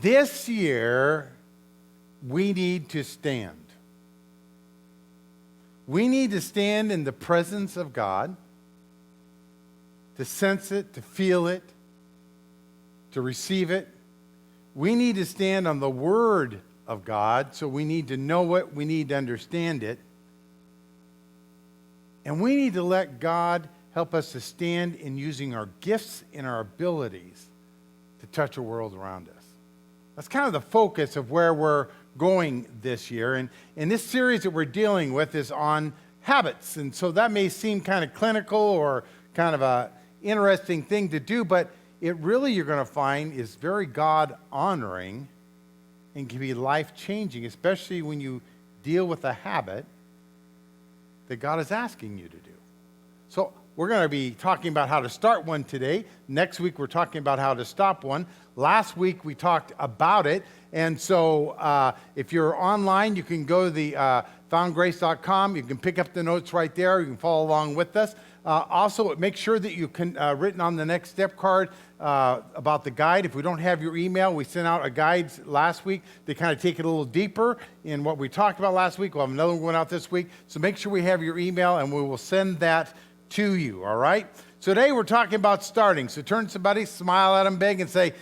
This year, we need to stand. We need to stand in the presence of God, to sense it, to feel it, to receive it. We need to stand on the Word of God, so we need to know it, we need to understand it. And we need to let God help us to stand in using our gifts and our abilities to touch the world around us. That's kind of the focus of where we're going this year. And this series that we're dealing with is on habits. And so that may seem kind of clinical or kind of a interesting thing to do, but it really, you're going to find, is very God-honoring and can be life-changing, especially when you deal with a habit that God is asking you to do. So we're going to be talking about how to start one today. Next week, we're talking about how to stop one. Last week, we talked about it. And so if you're online, you can go to the foundgrace.com. You can pick up the notes right there. You can follow along with us. Also, make sure that you can written on the next step card about the guide. If we don't have your email, we sent out a guide last week to kind of take it a little deeper in what we talked about last week. We'll have another one going out this week. So make sure we have your email, and we will send that to you, all right? So today we're talking about starting. So turn to somebody, smile at them big, and say,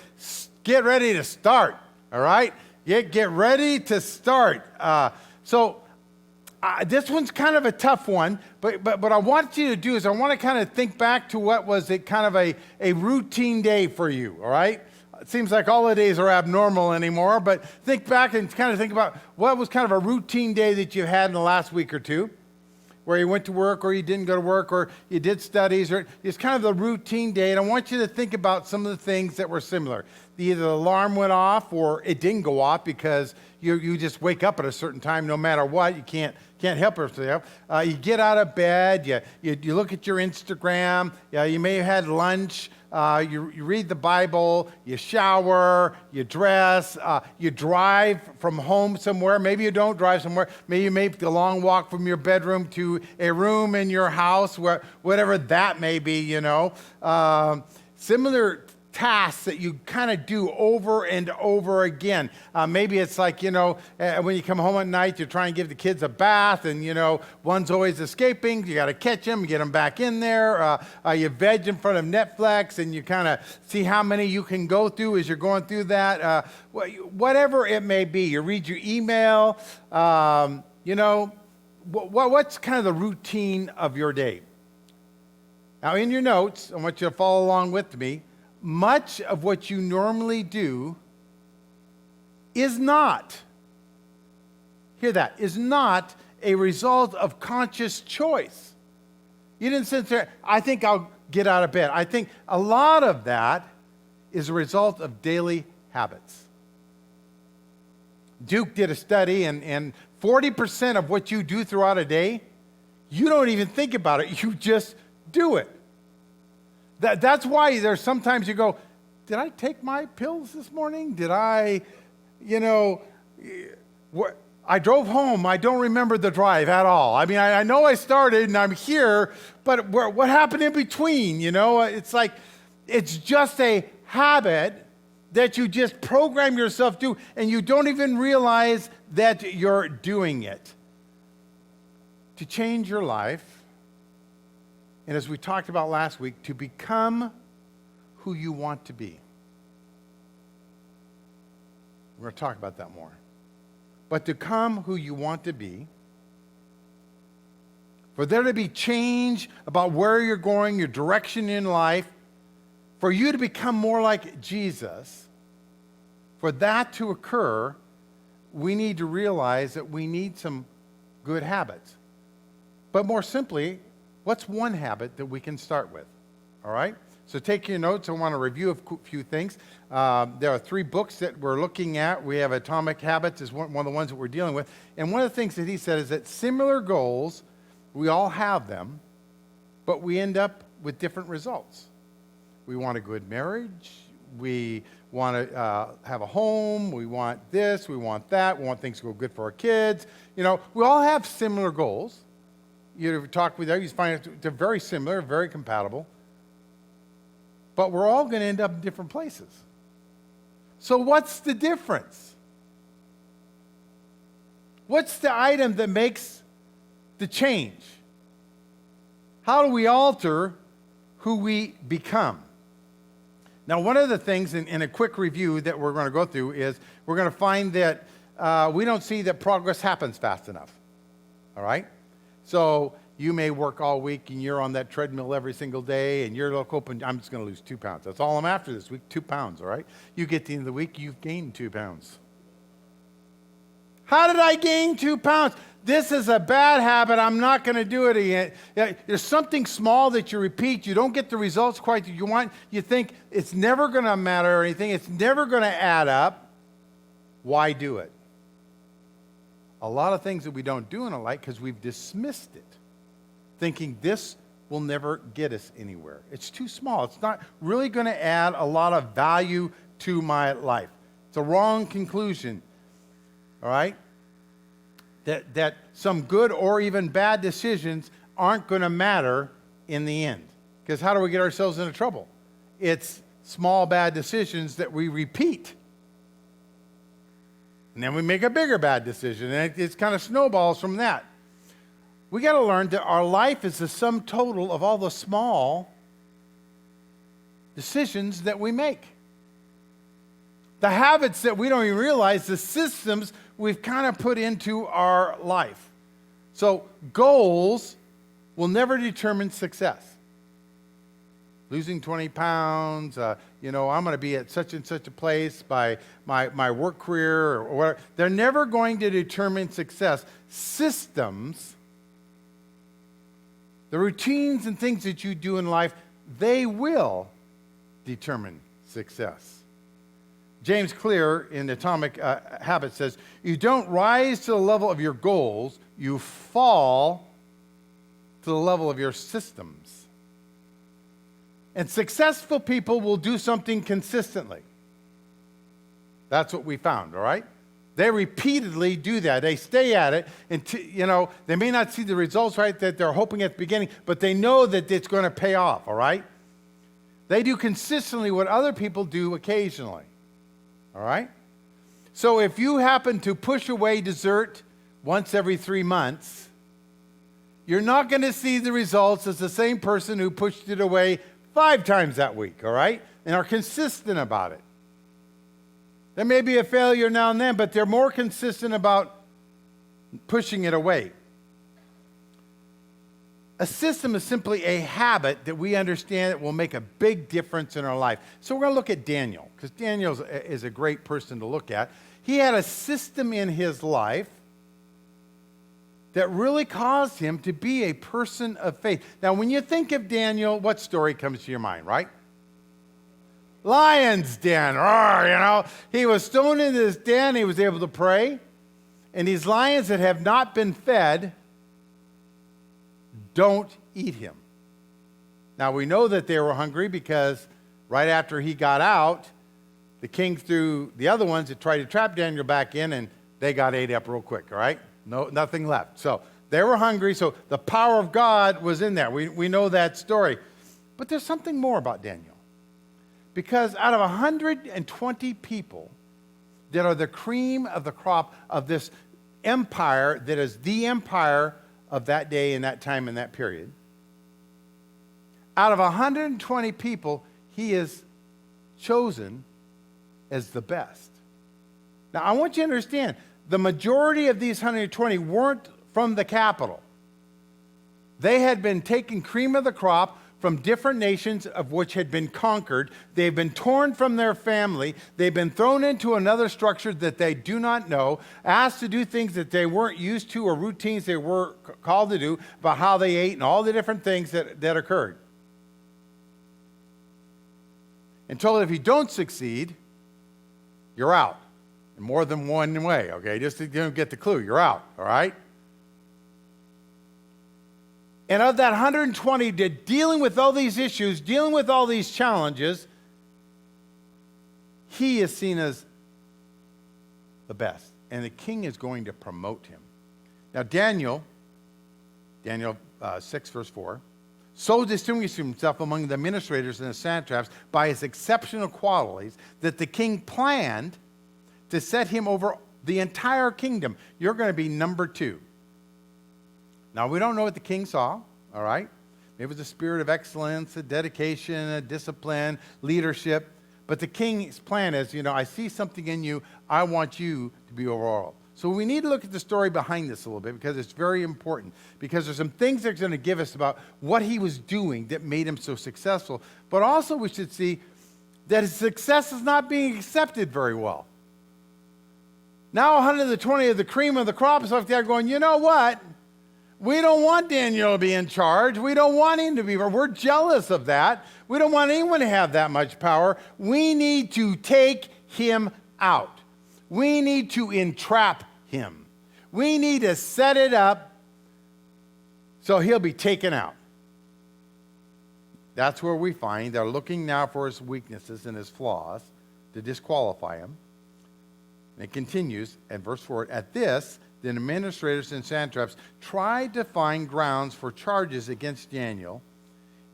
get ready to start, all right? Get ready to start. This one's kind of a tough one, but what I want you to do is I want to kind of think back to what was kind of a routine day for you, all right? It seems like all the days are abnormal anymore, but think back and kind of think about what was kind of a routine day that you had in the last week or two, where you went to work or you didn't go to work or you did studies, or it's kind of the routine day. And I want you to think about some of the things that were similar. Either the alarm went off or it didn't go off because you just wake up at a certain time no matter what. You can't help yourself. You get out of bed, you look at your Instagram, you may have had lunch, you read the Bible, you shower, you dress, you drive from home somewhere. Maybe you don't drive somewhere. Maybe you make a long walk from your bedroom to a room in your house, whatever that may be, Similar tasks that you kind of do over and over again. Maybe it's like, when you come home at night, you're trying to give the kids a bath and, one's always escaping. You got to catch them, get them back in there. You veg in front of Netflix and you kind of see how many you can go through as you're going through that. Whatever it may be, you read your email. What's kind of the routine of your day? Now, in your notes, I want you to follow along with me. Much of what you normally do is not, hear that, is not a result of conscious choice. You didn't sit there, I think I'll get out of bed. I think a lot of that is a result of daily habits. Duke did a study, and 40% of what you do throughout a day, you don't even think about it. You just do it. That's why there's sometimes you go, did I take my pills this morning? Did I, I drove home. I don't remember the drive at all. I mean, I know I started and I'm here, but what happened in between? It's like, it's just a habit that you just program yourself to, and you don't even realize that you're doing it. To change your life, and as we talked about last week, to become who you want to be. We're going to talk about that more. But to become who you want to be, for there to be change about where you're going, your direction in life, for you to become more like Jesus, for that to occur, we need to realize that we need some good habits. But more simply, what's one habit that we can start with? All right? So take your notes. I want to review a few things. There are 3 books that we're looking at. We have Atomic Habits is one of the ones that we're dealing with. And one of the things that he said is that similar goals, we all have them, but we end up with different results. We want a good marriage. We want to have a home. We want this. We want that. We want things to go good for our kids. We all have similar goals. You talk with them, you find they're very similar, very compatible. But we're all going to end up in different places. So what's the difference? What's the item that makes the change? How do we alter who we become? Now, one of the things in a quick review that we're going to go through is we're going to find that we don't see that progress happens fast enough. All right? So you may work all week and you're on that treadmill every single day and you're hoping, I'm just going to lose 2 pounds. That's all I'm after this week, 2 pounds, all right? You get to the end of the week, you've gained 2 pounds. How did I gain 2 pounds? This is a bad habit. I'm not going to do it again. There's something small that you repeat. You don't get the results quite that you want. You think it's never going to matter or anything. It's never going to add up. Why do it? A lot of things that we don't do in our life because we've dismissed it, thinking this will never get us anywhere. It's too small. It's not really going to add a lot of value to my life. It's a wrong conclusion. All right? That some good or even bad decisions aren't going to matter in the end. Because how do we get ourselves into trouble? It's small bad decisions that we repeat. And then we make a bigger bad decision, and it kind of snowballs from that. We got to learn that our life is the sum total of all the small decisions that we make. The habits that we don't even realize, the systems we've kind of put into our life. So goals will never determine success. Losing 20 pounds, I'm going to be at such and such a place by my work career or whatever. They're never going to determine success. Systems, the routines and things that you do in life, they will determine success. James Clear in Atomic Habits says, you don't rise to the level of your goals, you fall to the level of your systems. And successful people will do something consistently. That's what we found, all right? They repeatedly do that. They stay at it. And they may not see the results, right, that they're hoping at the beginning, but they know that it's going to pay off, all right? They do consistently what other people do occasionally. All right? So if you happen to push away dessert once every 3 months, you're not going to see the results as the same person who pushed it away 5 times that week, all right? And are consistent about it. There may be a failure now and then, but they're more consistent about pushing it away. A system is simply a habit that we understand that will make a big difference in our life. So we're going to look at Daniel, because Daniel is a great person to look at. He had a system in his life that really caused him to be a person of faith. Now, when you think of Daniel, what story comes to your mind, right? Lion's den. Roar, He was thrown into this den. He was able to pray. And these lions that have not been fed don't eat him. Now, we know that they were hungry because right after he got out, the king threw the other ones that tried to trap Daniel back in, and they got ate up real quick, all right? Nothing left. So they were hungry, so the power of God was in there. We know that story. But there's something more about Daniel. Because out of 120 people that are the cream of the crop of this empire that is the empire of that day and that time and that period. Out of 120 people, he is chosen as the best. Now, I want you to understand, the majority of these 120 weren't from the capital. They had been taking cream of the crop from different nations of which had been conquered. They've been torn from their family. They've been thrown into another structure that they do not know, asked to do things that they weren't used to or routines they were called to do about how they ate and all the different things that occurred. And told if you don't succeed, you're out. In more than one way, okay? Just to get the clue, you're out, all right? And of that 120, dealing with all these issues, dealing with all these challenges, he is seen as the best. And the king is going to promote him. Now, Daniel 6, verse 4. so distinguished himself among the administrators and the satraps by his exceptional qualities that the king planned to set him over the entire kingdom. You're going to be number 2. Now, we don't know what the king saw, all right? Maybe it was a spirit of excellence, a dedication, a discipline, leadership. But the king's plan is, I see something in you. I want you to be over all. So we need to look at the story behind this a little bit because it's very important. Because there's some things that are going to give us about what he was doing that made him so successful. But also we should see that his success is not being accepted very well. Now 120 of the cream of the crop is like that going, you know what? We don't want Daniel to be in charge. We don't want him to be. We're jealous of that. We don't want anyone to have that much power. We need to take him out. We need to entrap him. We need to set it up so he'll be taken out. That's where we find they're looking now for his weaknesses and his flaws to disqualify him. And it continues at verse 4. At this, the administrators and satraps tried to find grounds for charges against Daniel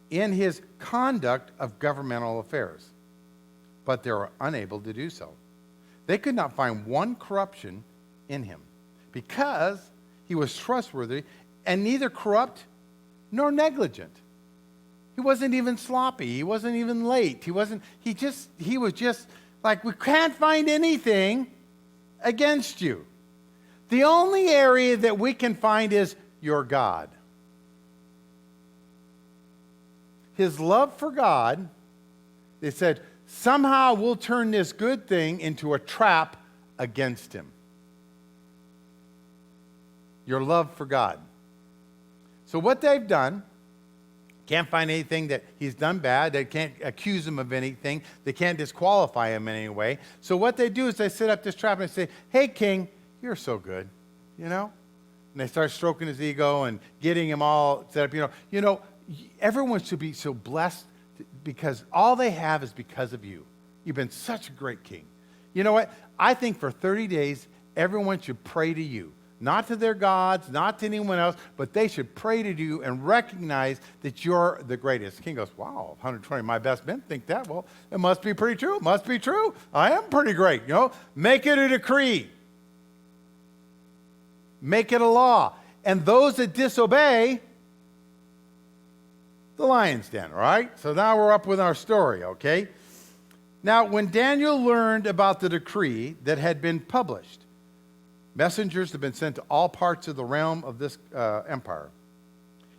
in his conduct of governmental affairs, but they were unable to do so. They could not find one corruption in him because he was trustworthy and neither corrupt nor negligent. He wasn't even sloppy. He wasn't even late. He was just like, we can't find anything against you. The only area that we can find is your God. His love for God, they said, somehow we'll turn this good thing into a trap against him. Your love for God. So what they've done, can't find anything that he's done bad. They can't accuse him of anything. They can't disqualify him in any way. So what they do is they set up this trap and say, hey, king, you're so good, And they start stroking his ego and getting him all set up. Everyone should be so blessed because all they have is because of you. You've been such a great king. You know what? I think for 30 days, everyone should pray to you. Not to their gods, not to anyone else, but they should pray to you and recognize that you're the greatest. The king goes, wow, 120 of my best men think that. Well, it must be pretty true. It must be true. I am pretty great. Make it a decree. Make it a law. And those that disobey, the lion's den, right? So now we're up with our story, okay? Now, when Daniel learned about the decree that had been published, messengers have been sent to all parts of the realm of this empire.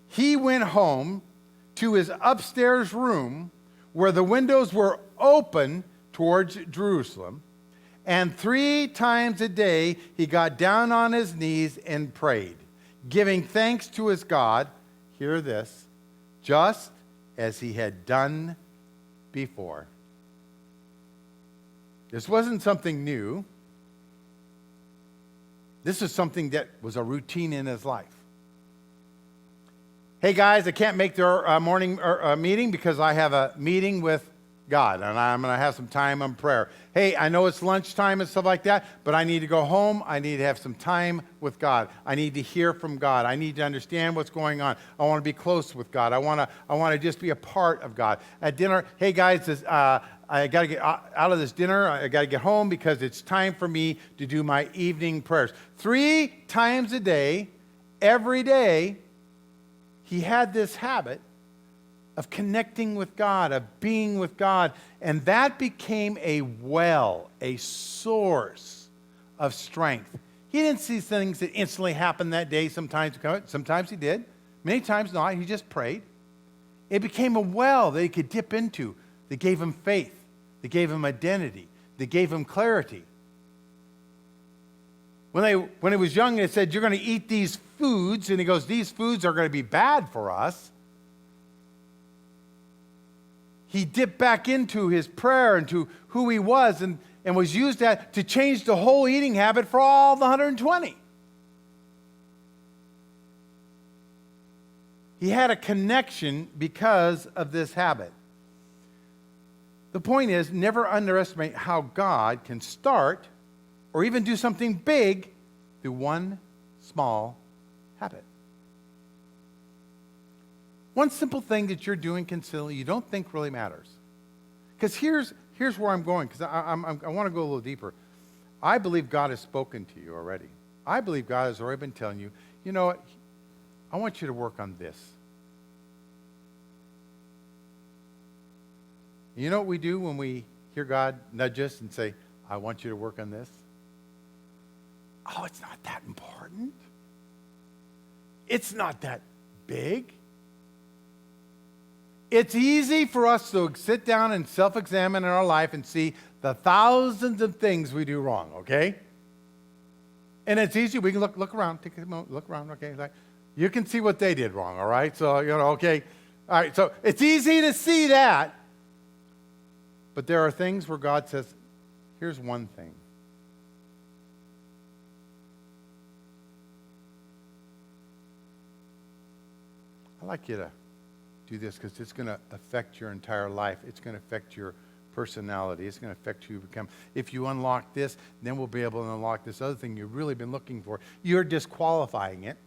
He went home to his upstairs room where the windows were open towards Jerusalem. And 3 times a day, he got down on his knees and prayed, giving thanks to his God, hear this, just as he had done before. This wasn't something new. This is something that was a routine in his life. Hey guys, I can't make the morning meeting because I have a meeting with God, and I'm going to have some time on prayer. Hey, I know it's lunchtime and stuff like that, but I need to go home. I need to have some time with God. I need to hear from God. I need to understand what's going on. I want to be close with God. I want to just be a part of God. At dinner, hey guys, I got to get out of this dinner. I got to get home because it's time for me to do my evening prayers. 3 times a day, every day, he had this habit of connecting with God, of being with God. And that became a well, a source of strength. He didn't see things that instantly happened that day. Sometimes he did. Many times not. He just prayed. It became a well that he could dip into that gave him faith, that gave him identity, that gave him clarity. When he was young, they said, you're going to eat these foods. And he goes, these foods are going to be bad for us. He dipped back into his prayer and to who he was and was used that to change the whole eating habit for all the 120. He had a connection because of this habit. The point is, never underestimate how God can start or even do something big through one small habit. One simple thing that you're doing consistently you don't think really matters. Because here's where I'm going, because I want to go a little deeper. I believe God has spoken to you already. I believe God has already been telling you, you know what, I want you to work on this. You know what we do when we hear God nudge us and say, I want you to work on this? Oh, it's not that important. It's not that big. It's easy for us to sit down and self-examine in our life and see the thousands of things we do wrong, okay? And it's easy. We can look around, take a moment, look around, okay? Like, you can see what they did wrong, all right? So, okay. All right, so it's easy to see that. But there are things where God says, here's one thing. I'd like you to do this because it's going to affect your entire life. It's going to affect your personality. It's going to affect who you become. If you unlock this, then we'll be able to unlock this other thing you've really been looking for. You're disqualifying it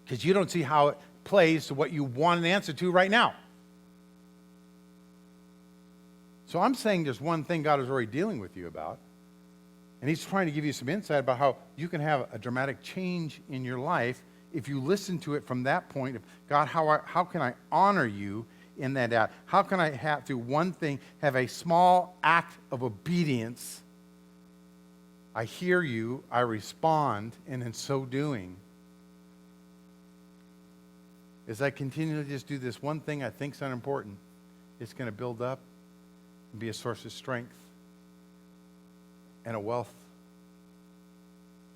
because you don't see how it plays to what you want an answer to right now. So I'm saying there's one thing God is already dealing with you about, and he's trying to give you some insight about how you can have a dramatic change in your life if you listen to it from that point of, God, how can I honor you in that act? How can I have, through one thing, have a small act of obedience? I hear you, I respond, and in so doing, as I continue to just do this one thing I think is unimportant, it's going to build up and be a source of strength and a wealth.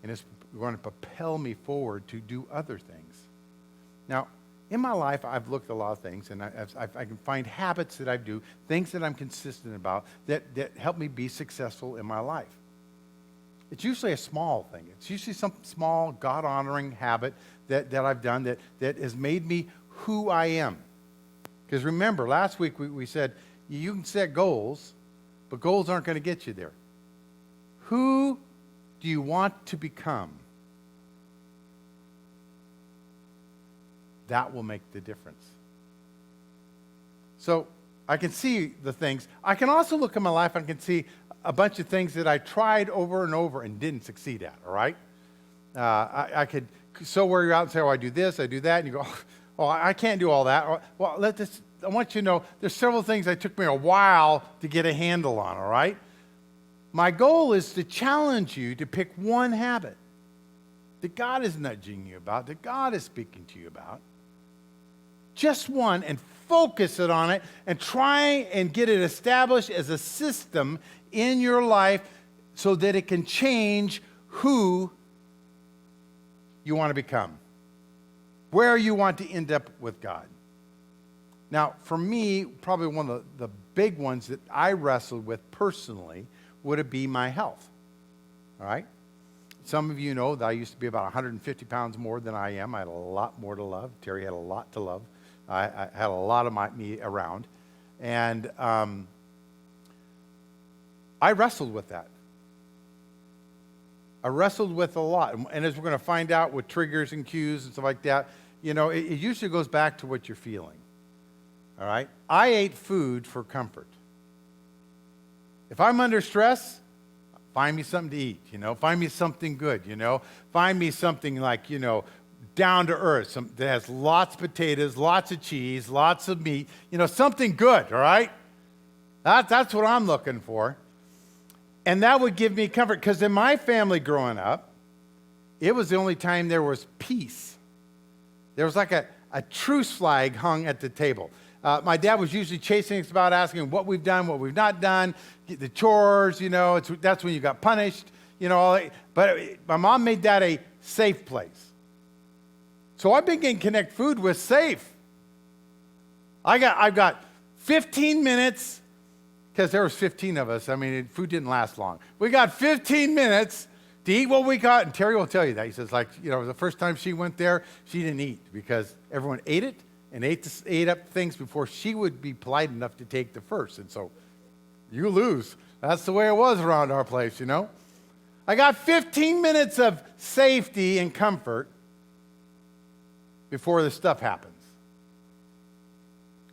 And it's going to propel me forward to do other things. Now, in my life, I've looked at a lot of things, and I can find habits that I do, things that I'm consistent about, that help me be successful in my life. It's usually a small thing. It's usually some small, God-honoring habit that I've done that has made me who I am. Because remember, last week we said, you can set goals, but goals aren't going to get you there. Who do you want to become? That will make the difference. So I can see the things. I can also look at my life and I can see a bunch of things that I tried over and over and didn't succeed at, all right? I could so wear you out and say, oh, I do this, I do that, and you go, oh, I can't do all that. Well, I want you to know there's several things that took me a while to get a handle on, all right? My goal is to challenge you to pick one habit that God is nudging you about, that God is speaking to you about. Just one, and focus it on it, and try and get it established as a system in your life so that it can change who you want to become, where you want to end up with God. Now, for me, probably one of the big ones that I wrestled with personally would be my health, all right? Some of you know that I used to be about 150 pounds more than I am. I had a lot more to love. Terry had a lot to love. I had a lot of me around. And I wrestled with that. I wrestled with a lot. And as we're going to find out with triggers and cues and stuff like that, you know, it usually goes back to what you're feeling. All right? I ate food for comfort. If I'm under stress, find me something to eat, you know. Find me something good, you know. Find me something like, you know, down to earth, that has lots of potatoes, lots of cheese, lots of meat, you know, something good, all right? That's what I'm looking for. And that would give me comfort, because in my family growing up, it was the only time there was peace. There was like a truce flag hung at the table. My dad was usually chasing us about, asking what we've done, what we've not done, the chores, you know, that's when you got punished, you know. But my mom made that a safe place. So I've been getting Connect Food with safe. I've got 15 minutes, because there was 15 of us. I mean, food didn't last long. We got 15 minutes to eat what we got, and Terry will tell you that. He says, like, you know, the first time she went there, she didn't eat because everyone ate it and ate up things before she would be polite enough to take the first. And so you lose. That's the way it was around our place, you know. I got 15 minutes of safety and comfort before this stuff happens.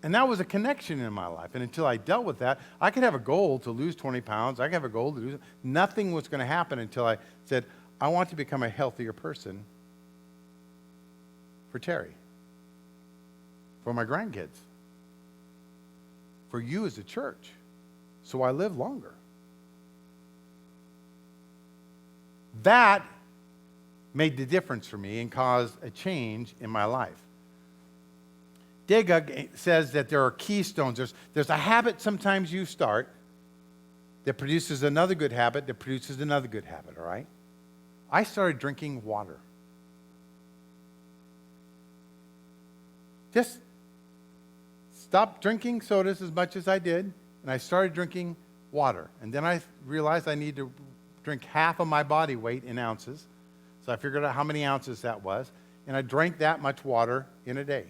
And that was a connection in my life. And until I dealt with that, I could have a goal to lose 20 pounds. I could have a goal to lose. Nothing was going to happen until I said, I want to become a healthier person for Terry, for my grandkids, for you as a church, so I live longer. That made the difference for me and caused a change in my life. Dagug says that there are keystones. There's a habit sometimes you start that produces another good habit that produces another good habit, all right? I started drinking water. Just stopped drinking sodas as much as I did, and I started drinking water. And then I realized I need to drink half of my body weight in ounces. So I figured out how many ounces that was, and I drank that much water in a day.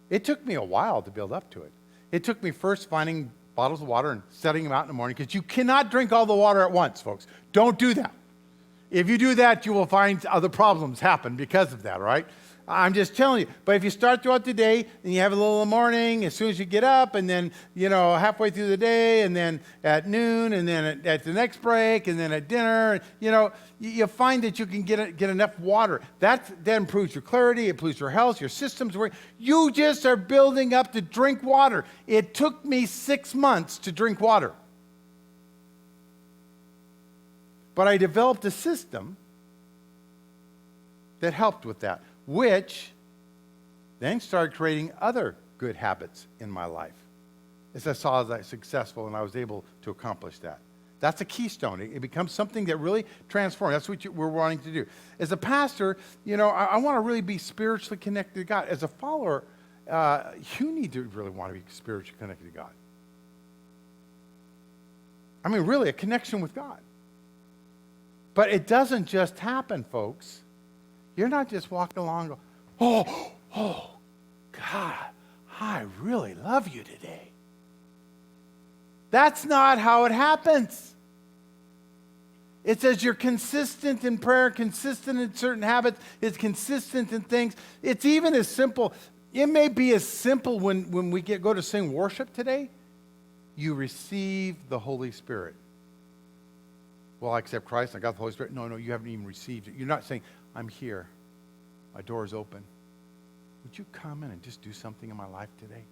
It took me a while to build up to it. It took me first finding bottles of water and setting them out in the morning, because you cannot drink all the water at once, folks. Don't do that. If you do that, you will find other problems happen because of that, right? I'm just telling you. But if you start throughout the day and you have a little in the morning, as soon as you get up, and then, halfway through the day, and then at noon, and then at the next break, and then at dinner, you find that you can get enough water. That then improves your clarity, it improves your health, your systems. You just are building up to drink water. It took me 6 months to drink water. But I developed a system that helped with that, which then started creating other good habits in my life as I saw as I was successful and I was able to accomplish that. That's a keystone. It becomes something that really transforms. That's what we're wanting to do. As a pastor, I want to really be spiritually connected to God. As a follower, you need to really want to be spiritually connected to God. I mean, really, a connection with God. But it doesn't just happen, folks. You're not just walking along and go, oh, God, I really love you today. That's not how it happens. It's as you're consistent in prayer, consistent in certain habits, it's consistent in things. It's even as simple. It may be as simple when we go to sing worship today, you receive the Holy Spirit. Well, I accept Christ, I got the Holy Spirit. No, you haven't even received it. You're not saying, I'm here. My door is open. Would you come in and just do something in my life today?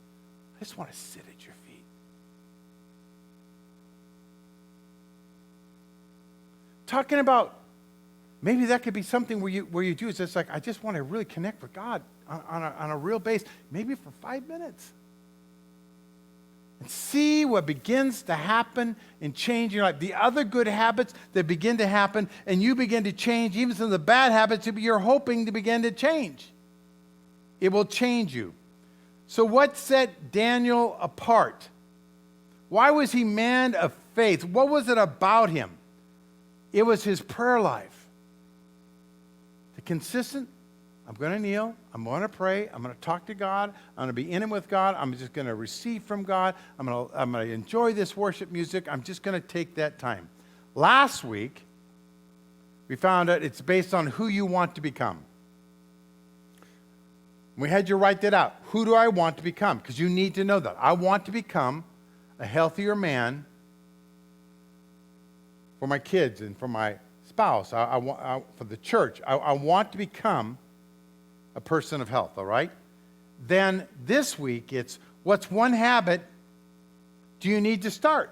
I just want to sit at your feet. Talking about, maybe that could be something where you do. It's just like, I just want to really connect with God on a real base, maybe for 5 minutes. And see what begins to happen and change in your life. The other good habits that begin to happen, and you begin to change, even some of the bad habits you're hoping to begin to change. It will change you. So what set Daniel apart? Why was he man of faith? What was it about him? It was his prayer life. The consistent, I'm going to kneel, I'm going to pray, I'm going to talk to God, I'm going to be intimate with God, I'm just going to receive from God, I'm going to enjoy this worship music, I'm just going to take that time. Last week, we found out it's based on who you want to become. We had you write that out. Who do I want to become? Because you need to know that. I want to become a healthier man for my kids and for my spouse, for the church. I want to become a person of health, all right? Then this week, it's what's one habit do you need to start?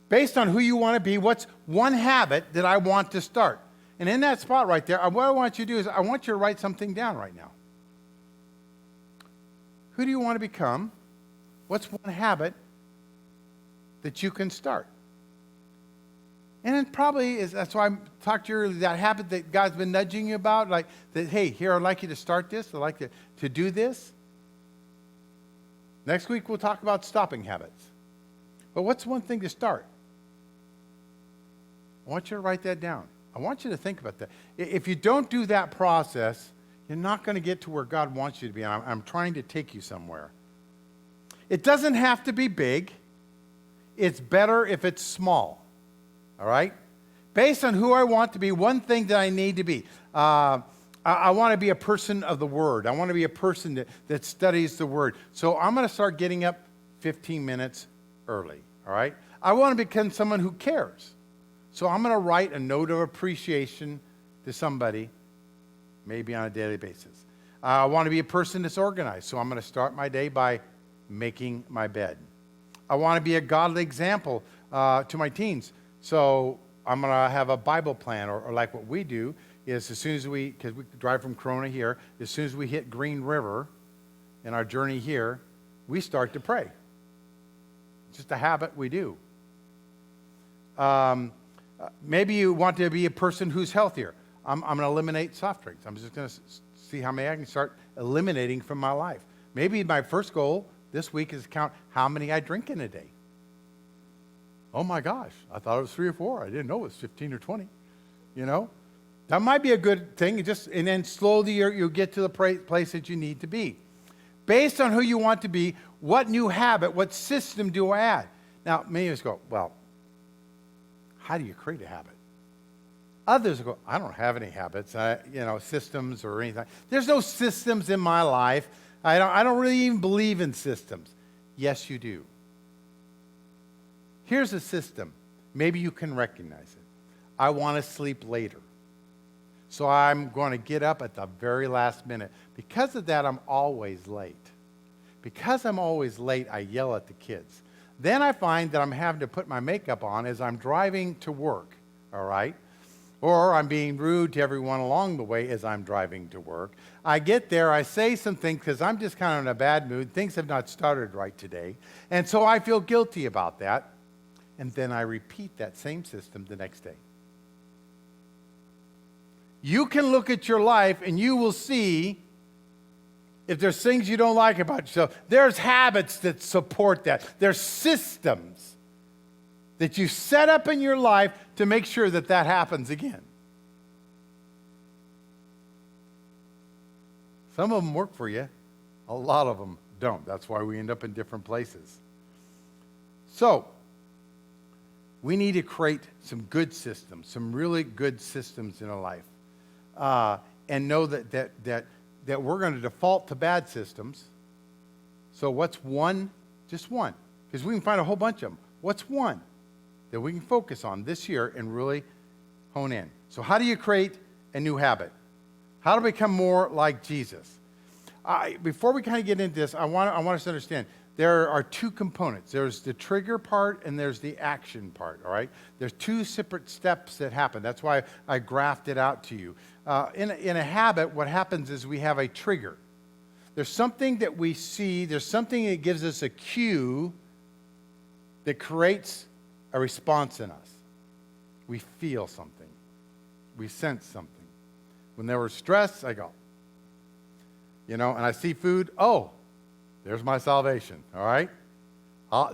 Based on who you want to be, what's one habit that I want to start? And in that spot right there, what I want you to do is I want you to write something down right now. Who do you want to become? What's one habit that you can start? And it probably is, that's why I talked to you earlier, that habit that God's been nudging you about, like that, hey, here, I'd like you to start this, I'd like to do this. Next week, we'll talk about stopping habits. But what's one thing to start? I want you to write that down. I want you to think about that. If you don't do that process, you're not going to get to where God wants you to be. And I'm trying to take you somewhere. It doesn't have to be big. It's better if it's small. All right? Based on who I want to be, one thing that I need to be. I want to be a person of the Word. I want to be a person that studies the Word. So I'm going to start getting up 15 minutes early, all right? I want to become someone who cares. So I'm going to write a note of appreciation to somebody, maybe on a daily basis. I want to be a person that's organized. So I'm going to start my day by making my bed. I want to be a godly example to my teens. So I'm going to have a Bible plan, or like what we do is as soon as because we drive from Corona here, as soon as we hit Green River in our journey here, we start to pray. It's just a habit we do. Maybe you want to be a person who's healthier. I'm going to eliminate soft drinks. I'm just going to see how many I can start eliminating from my life. Maybe my first goal this week is to count how many I drink in a day. Oh my gosh, I thought it was 3 or 4. I didn't know it was 15 or 20. You know, that might be a good thing. And then slowly you'll get to the place that you need to be. Based on who you want to be, what new habit, what system do I add? Now, many of us go, well, how do you create a habit? Others go, I don't have any habits, systems or anything. There's no systems in my life. I don't really even believe in systems. Yes, you do. Here's a system. Maybe you can recognize it. I want to sleep later. So I'm going to get up at the very last minute. Because of that, I'm always late. Because I'm always late, I yell at the kids. Then I find that I'm having to put my makeup on as I'm driving to work, all right? Or I'm being rude to everyone along the way as I'm driving to work. I get there, I say some things because I'm just kind of in a bad mood. Things have not started right today. And so I feel guilty about that. And then I repeat that same system the next day. You can look at your life and you will see if there's things you don't like about yourself. There's habits that support that. There's systems that you set up in your life to make sure that that happens again. Some of them work for you. A lot of them don't. That's why we end up in different places. So, we need to create some good systems, some really good systems in our life. And know that we're going to default to bad systems. So what's one? Just one. Because we can find a whole bunch of them. What's one that we can focus on this year and really hone in? So how do you create a new habit? How to become more like Jesus? Before we kind of get into this, I want us to understand there are two components. There's the trigger part and there's the action part, all right? There's two separate steps that happen. That's why I graphed it out to you. In a habit, what happens is we have a trigger. There's something that we see, there's something that gives us a cue that creates a response in us. We feel something. We sense something. When there was stress, I go, and I see food, oh, there's my salvation, all right?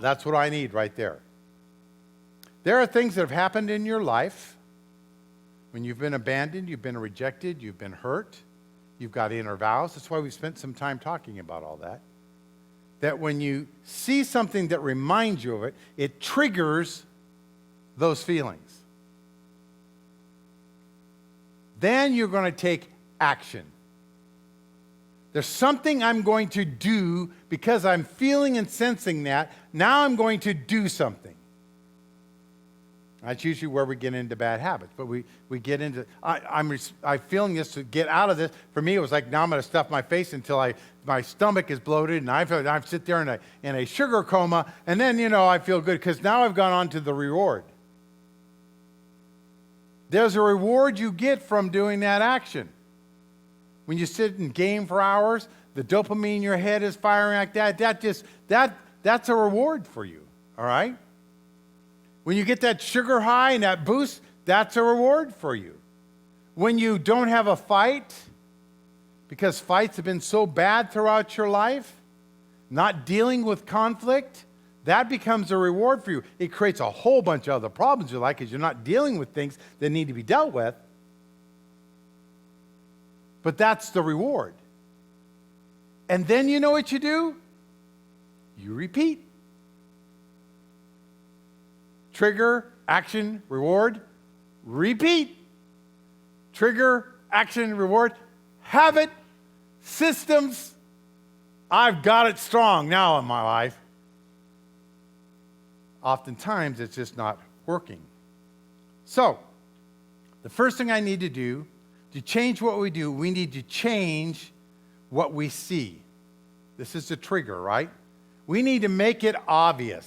That's what I need right there. There are things that have happened in your life when you've been abandoned, you've been rejected, you've been hurt, you've got inner vows. That's why we spent some time talking about all that. That when you see something that reminds you of it, it triggers those feelings. Then you're going to take action. There's something I'm going to do because I'm feeling and sensing that. Now I'm going to do something. That's usually where we get into bad habits. But we get into, I'm feeling this to get out of this. For me, it was like, now I'm going to stuff my face until my stomach is bloated and I sit there in a sugar coma. And then, I feel good because now I've gone on to the reward. There's a reward you get from doing that action. When you sit and game for hours, the dopamine in your head is firing like that. That's a reward for you, all right? When you get that sugar high and that boost, that's a reward for you. When you don't have a fight, because fights have been so bad throughout your life, not dealing with conflict, that becomes a reward for you. It creates a whole bunch of other problems you like because you're not dealing with things that need to be dealt with. But that's the reward. And then you know what you do? You repeat. Trigger, action, reward, repeat. Trigger, action, reward, habit systems. I've got it strong now in my life. Oftentimes, it's just not working. So, the first thing I need to do to change what we do, we need to change what we see. This is the trigger, right? We need to make it obvious.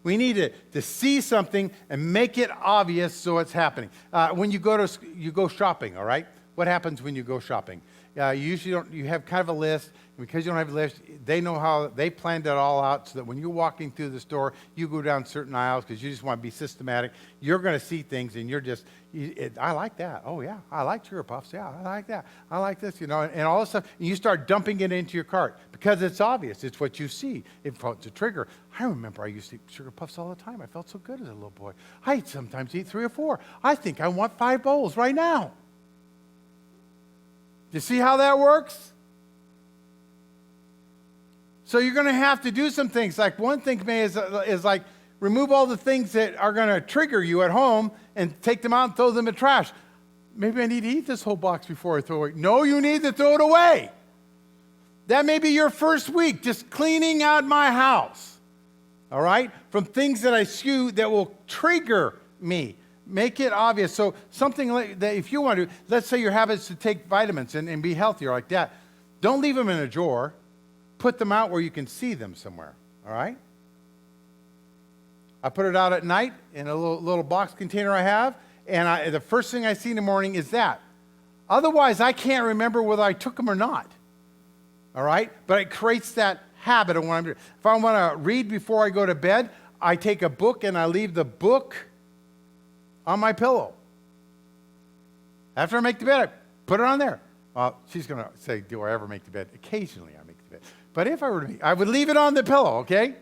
We need to see something and make it obvious so it's happening. When you go shopping, all right? What happens when you go shopping? You usually you have kind of a list. Because you don't have a list, they know how, they planned it all out so that when you're walking through the store, you go down certain aisles because you just want to be systematic. You're going to see things and you're just, I like that. Oh, yeah, I like Cheer Puffs. Yeah, I like that. I like this, and all this stuff. And you start dumping it into your cart because it's obvious. It's what you see. It's a trigger. I remember I used to eat Sugar Puffs all the time. I felt so good as a little boy. I'd sometimes eat 3 or 4. I think I want 5 bowls right now. You see how that works? So you're going to have to do some things. Like one thing is like remove all the things that are going to trigger you at home and take them out and throw them in the trash. Maybe I need to eat this whole box before I throw it away. No, you need to throw it away. That may be your first week, just cleaning out my house. All right? From things that I spew that will trigger me. Make it obvious. So something like that, if you want to, let's say your habit is to take vitamins and be healthier like that. Don't leave them in a drawer. Put them out where you can see them somewhere, all right? I put it out at night in a little box container I have, and the first thing I see in the morning is that. Otherwise, I can't remember whether I took them or not, all right? But it creates that habit of what I'm doing. If I want to read before I go to bed, I take a book and I leave the book on my pillow. After I make the bed, I put it on there. Well, she's going to say, do I ever make the bed? Occasionally I make the bed. But if I were to, I would leave it on the pillow, okay?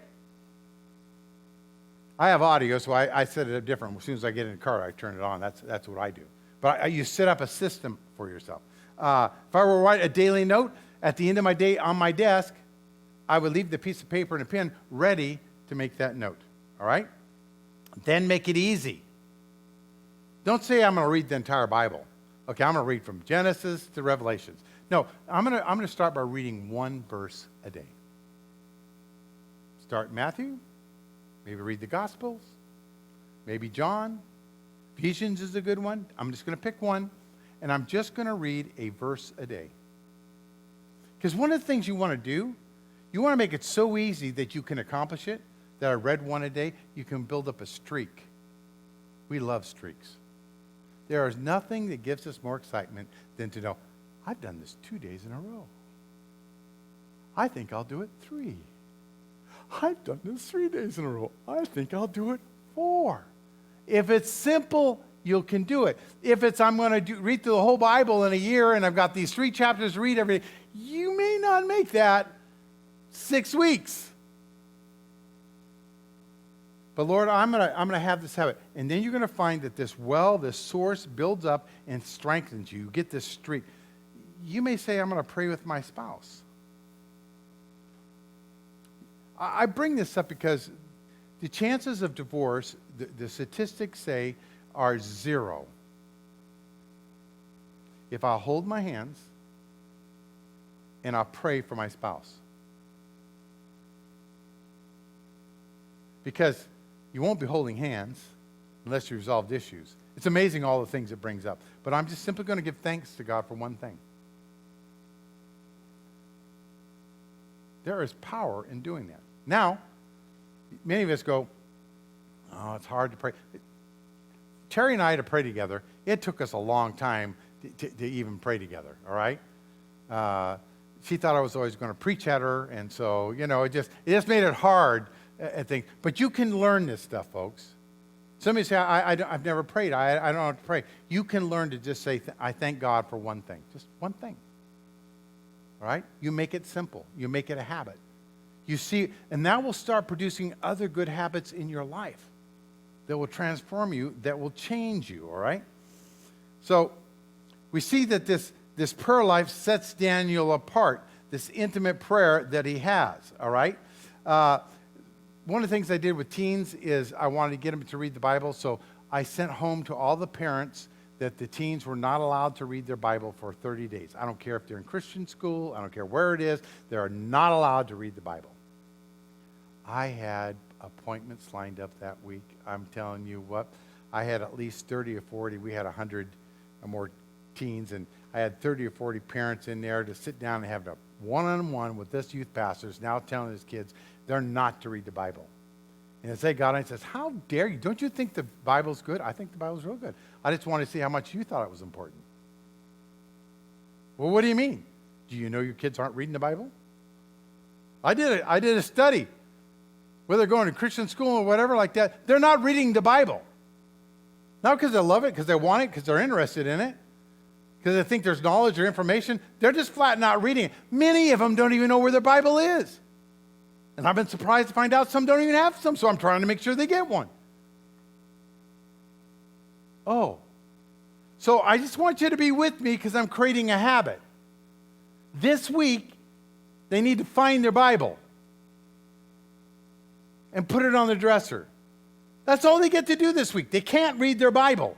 I have audio, so I set it up different. As soon as I get in the car, I turn it on. That's what I do. But you set up a system for yourself. If I were to write a daily note at the end of my day on my desk, I would leave the piece of paper and a pen ready to make that note, all right? Then make it easy. Don't say I'm going to read the entire Bible. Okay, I'm going to read from Genesis to Revelations. No, I'm going to start by reading one verse a day. Start Matthew, maybe read the Gospels, maybe John. Ephesians is a good one. I'm just going to pick one, and I'm just going to read a verse a day. Because one of the things you want to do, you want to make it so easy that you can accomplish it, that I read one a day, you can build up a streak. We love streaks. There is nothing that gives us more excitement than to know, I've done this 2 days in a row. I think I'll do it 3. I've done this 3 days in a row. I think I'll do it 4. If it's simple, you can do it. If it's I'm going to read through the whole Bible in a year and I've got these 3 chapters to read every day, you may not make that 6 weeks. But Lord, I'm gonna have this habit. And then you're going to find that this source builds up and strengthens you. You get this streak. You may say, I'm going to pray with my spouse. I bring this up because the chances of divorce, the statistics say, are 0. If I'll hold my hands and I'll pray for my spouse. Because you won't be holding hands unless you resolved issues. It's amazing all the things it brings up. But I'm just simply going to give thanks to God for one thing. There is power in doing that. Now, many of us go, oh, it's hard to pray. Terry and I to pray together, it took us a long time to even pray together, all right? She thought I was always going to preach at her, and so, it just made it hard, I think. But you can learn this stuff, folks. Some of you say, I've never prayed. I don't know how to pray. You can learn to just say, I thank God for one thing. Just one thing. All right? You make it simple. You make it a habit. You see, and that will start producing other good habits in your life that will transform you, that will change you, all right? So we see that this prayer life sets Daniel apart, this intimate prayer that he has, all right? One of the things I did with teens is I wanted to get them to read the Bible, so I sent home to all the parents that the teens were not allowed to read their Bible for 30 days. I don't care if they're in Christian school. I don't care where it is. They are not allowed to read the Bible. I had appointments lined up that week. I'm telling you what, I had at least 30 or 40. We had 100 or more teens, and I had 30 or 40 parents in there to sit down and have a one-on-one with this youth pastors now telling his kids they're not to read the Bible. And as they got on, he says, how dare you? Don't you think the Bible's good? I think the Bible's real good. I just wanted to see how much you thought it was important. Well, what do you mean? Do you know your kids aren't reading the Bible? I did a study. Whether they're going to Christian school or whatever like that, they're not reading the Bible. Not because they love it, because they want it, because they're interested in it, because they think there's knowledge or information. They're just flat not reading it. Many of them don't even know where their Bible is. And I've been surprised to find out some don't even have some, so I'm trying to make sure they get one. Oh. So I just want you to be with me because I'm creating a habit. This week, they need to find their Bible and put it on the dresser. That's all they get to do this week. They can't read their Bible.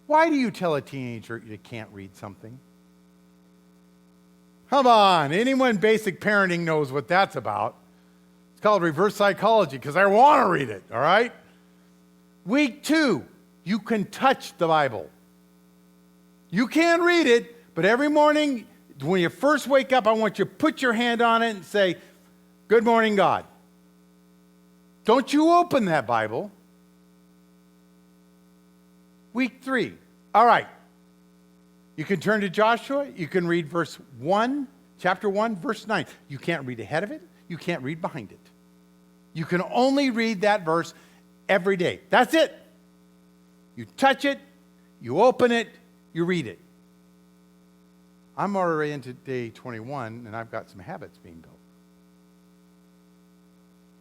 Why do you tell a teenager you can't read something? Come on, anyone basic parenting knows what that's about. It's called reverse psychology because I want to read it, all right? Week 2, you can touch the Bible. You can read it, but every morning when you first wake up, I want you to put your hand on it and say, "Good morning, God." Don't you open that Bible. Week 3, all right. You can turn to Joshua. You can read chapter 1, verse 9. You can't read ahead of it. You can't read behind it. You can only read that verse every day. That's it. You touch it, you open it, you read it. I'm already into day 21, and I've got some habits being built.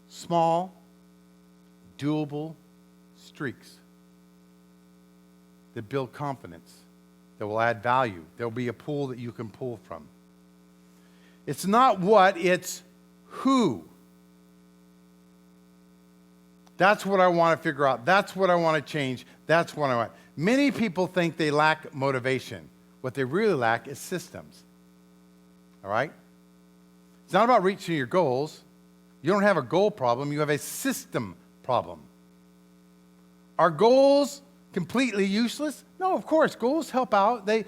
Small, doable streaks that build confidence, that will add value. There'll be a pool that you can pull from. It's not what, it's who. That's what I want to figure out. That's what I want to change. That's what I want. Many people think they lack motivation. What they really lack is systems. All right? It's not about reaching your goals. You don't have a goal problem. You have a system problem. Are goals completely useless? No, of course. Goals help out. They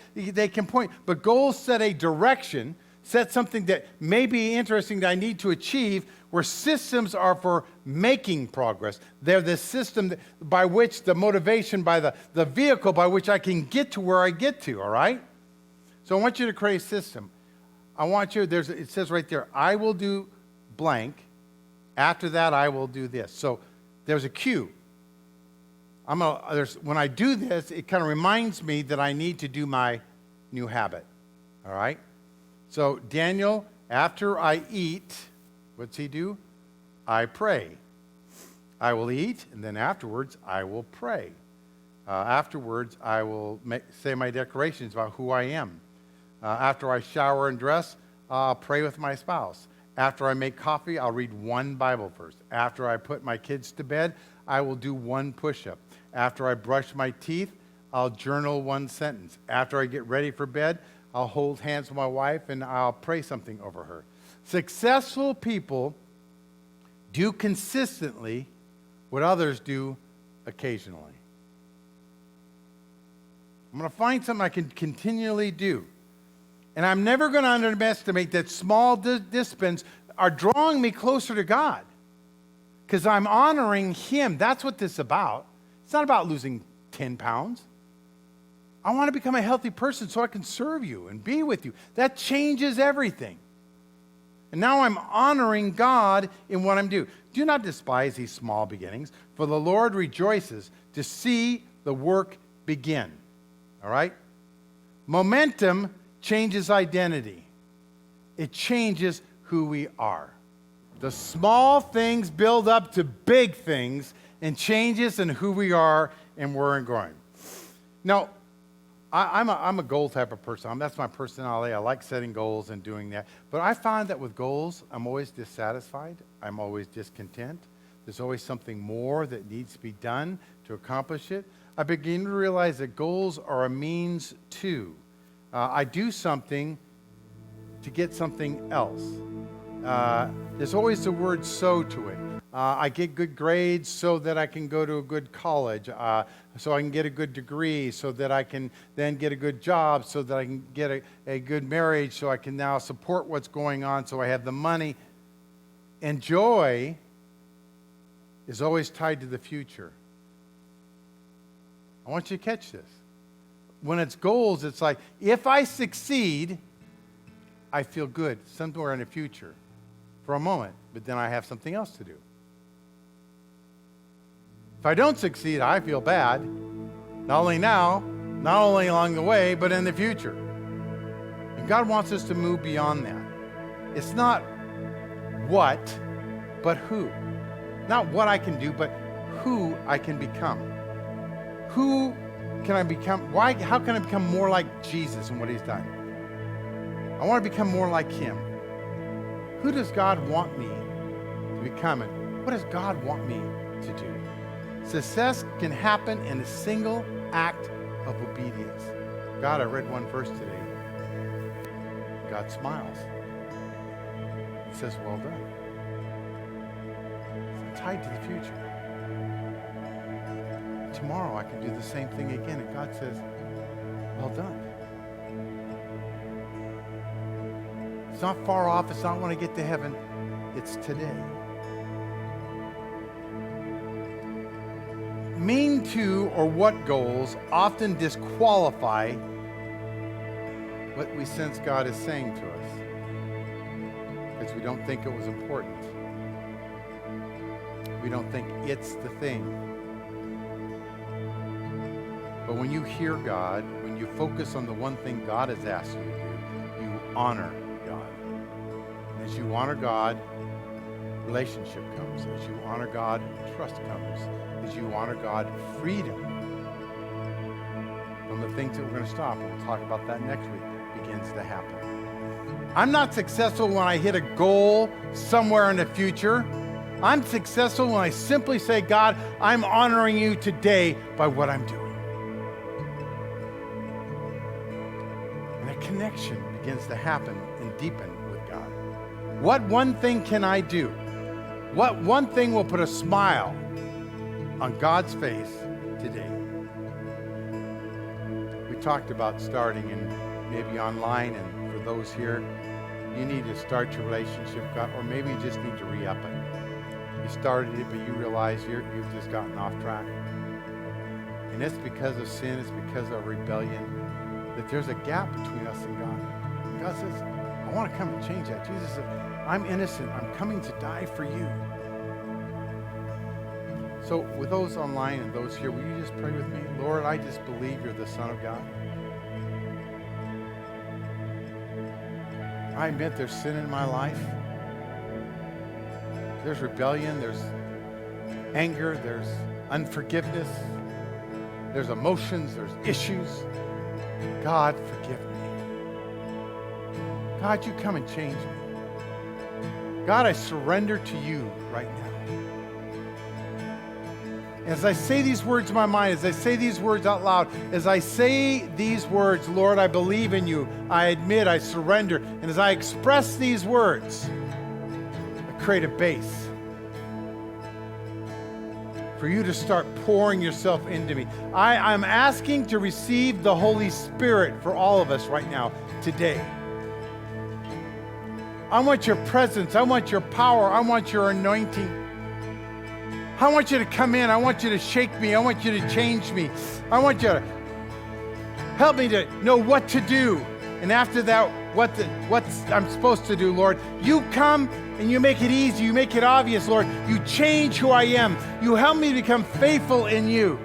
can point. But goals set a direction, set something that may be interesting that I need to achieve, where systems are for making progress. They're the system by which the motivation, by the vehicle by which I can get to where I get to, all right? So I want you to create a system. I want you, it says right there, I will do blank. After that, I will do this. So there's a cue. When I do this, it kind of reminds me that I need to do my new habit. All right? So Daniel, after I eat, what's he do? I pray. I will eat, and then afterwards, I will pray. Afterwards, I will say my declarations about who I am. After I shower and dress, I'll pray with my spouse. After I make coffee, I'll read one Bible verse. After I put my kids to bed, I will do one push-up. After I brush my teeth, I'll journal one sentence. After I get ready for bed, I'll hold hands with my wife and I'll pray something over her. Successful people do consistently what others do occasionally. I'm going to find something I can continually do. And I'm never going to underestimate that small disciplines are drawing me closer to God because I'm honoring Him. That's what this is about. It's not about losing 10 pounds. I want to become a healthy person so I can serve you and be with you. That changes everything. And now I'm honoring God in what I'm doing. Do not despise these small beginnings, for the Lord rejoices to see the work begin. All right? Momentum changes identity. It changes who we are. The small things build up to big things and changes in who we are and where we're going. Now, I'm a goal type of person. That's my personality. I like setting goals and doing that. But I find that with goals, I'm always dissatisfied. I'm always discontent. There's always something more that needs to be done to accomplish it. I begin to realize that goals are a means to. I do something to get something else. There's always the word so to it. I get good grades so that I can go to a good college, so I can get a good degree, so that I can then get a good job, so that I can get a good marriage, so I can now support what's going on, so I have the money. And joy is always tied to the future. I want you to catch this. When it's goals, it's like, if I succeed, I feel good somewhere in the future for a moment, but then I have something else to do. If I don't succeed, I feel bad, not only now, not only along the way, but in the future. And God wants us to move beyond that. It's not what, but who. Not what I can do, but who I can become. Who can I become? Why? How can I become more like Jesus and what he's done? I want to become more like him. Who does God want me to become? And what does God want me to do? Success can happen in a single act of obedience. God, I read one verse today. God smiles. He says, well done. It's tied to the future. Tomorrow I can do the same thing again. And God says, well done. It's not far off. It's not when I get to heaven. It's today. Mean to or what goals often disqualify what we sense God is saying to us because we don't think it was important. We don't think it's the thing. But when you hear God, when you focus on the one thing God has asked you to do, you honor God. And as you honor God, relationship comes. As you honor God, trust comes. As you honor God, freedom from the things that we're going to stop, and we'll talk about that next week, begins to happen. I'm not successful when I hit a goal somewhere in the future. I'm successful when I simply say, God, I'm honoring you today by what I'm doing. And a connection begins to happen and deepen with God. What one thing can I do? What one thing will put a smile on God's face today? We talked about starting and maybe online, and for those here, you need to start your relationship with God, or maybe you just need to re-up it. You started it, but you realize you've just gotten off track. And it's because of sin, it's because of rebellion, that there's a gap between us and God. And God says, I want to come and change that. Jesus said, I'm innocent. I'm coming to die for you. So with those online and those here, will you just pray with me? Lord, I just believe you're the Son of God. I admit there's sin in my life. There's rebellion, there's anger, there's unforgiveness, there's emotions, there's issues. God, forgive me. God, you come and change me. God, I surrender to you right now. As I say these words in my mind, as I say these words out loud, as I say these words, Lord, I believe in you, I admit, I surrender. And as I express these words, I create a base for you to start pouring yourself into me. I'm asking to receive the Holy Spirit for all of us right now, today. I want your presence. I want your power. I want your anointing. I want you to come in. I want you to shake me. I want you to change me. I want you to help me to know what to do. And after that, what I'm supposed to do, Lord. You come and you make it easy. You make it obvious, Lord. You change who I am. You help me to become faithful in you.